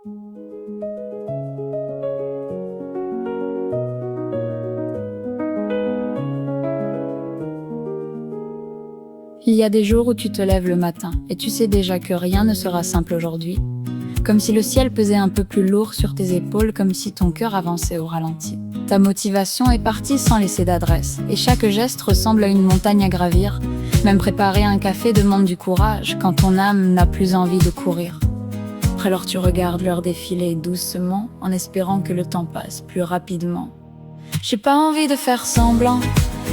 Il y a des jours où tu te lèves le matin et tu sais déjà que rien ne sera simple aujourd'hui, comme si le ciel pesait un peu plus lourd sur tes épaules, comme si ton cœur avançait au ralenti. Ta motivation est partie sans laisser d'adresse, et chaque geste ressemble à une montagne à gravir. Même préparer un café demande du courage quand ton âme n'a plus envie de courir. Alors tu regardes l'heure défiler doucement, en espérant que le temps passe plus rapidement. J'ai pas envie de faire semblant,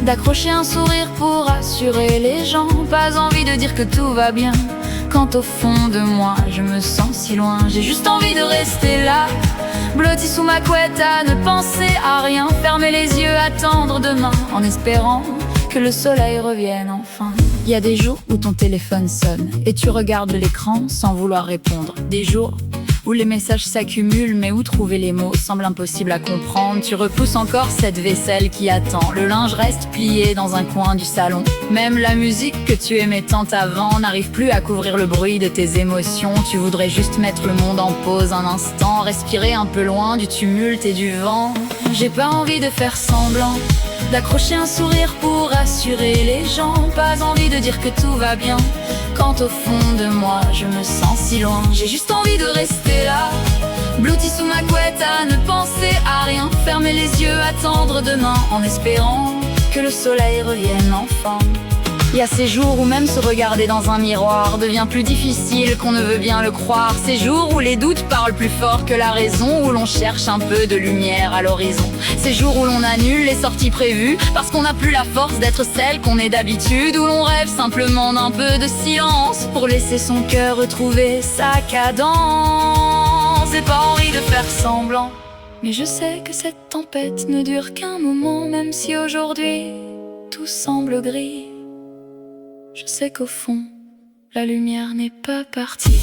d'accrocher un sourire pour rassurer les gens. Pas envie de dire que tout va bien, quand au fond de moi je me sens si loin. J'ai juste envie de rester là, blotti sous ma couette à ne penser à rien. Fermer les yeux, attendre demain, en espérant que le soleil revienne enfin. Il y a des jours où ton téléphone sonne et tu regardes l'écran sans vouloir répondre. Des jours où les messages s'accumulent mais où trouver les mots semble impossible à comprendre. Tu repousses encore cette vaisselle qui attend, le linge reste plié dans un coin du salon. Même la musique que tu aimais tant avant n'arrive plus à couvrir le bruit de tes émotions. Tu voudrais juste mettre le monde en pause un instant, respirer un peu loin du tumulte et du vent. J'ai pas envie de faire semblant, d'accrocher un sourire pour rassurer les gens. Pas envie de dire que tout va bien, quand au fond de moi je me sens si loin. J'ai juste envie de rester là, blotti sous ma couette à ne penser à rien. Fermer les yeux, attendre demain, en espérant que le soleil revienne enfin. Il y a ces jours où même se regarder dans un miroir devient plus difficile qu'on ne veut bien le croire. Ces jours où les doutes parlent plus fort que la raison, où l'on cherche un peu de lumière à l'horizon. Ces jours où l'on annule les sorties prévues parce qu'on n'a plus la force d'être celle qu'on est d'habitude, où l'on rêve simplement d'un peu de silence pour laisser son cœur retrouver sa cadence. J'ai pas envie de faire semblant, mais je sais que cette tempête ne dure qu'un moment. Même si aujourd'hui tout semble gris, je sais qu'au fond, la lumière n'est pas partie.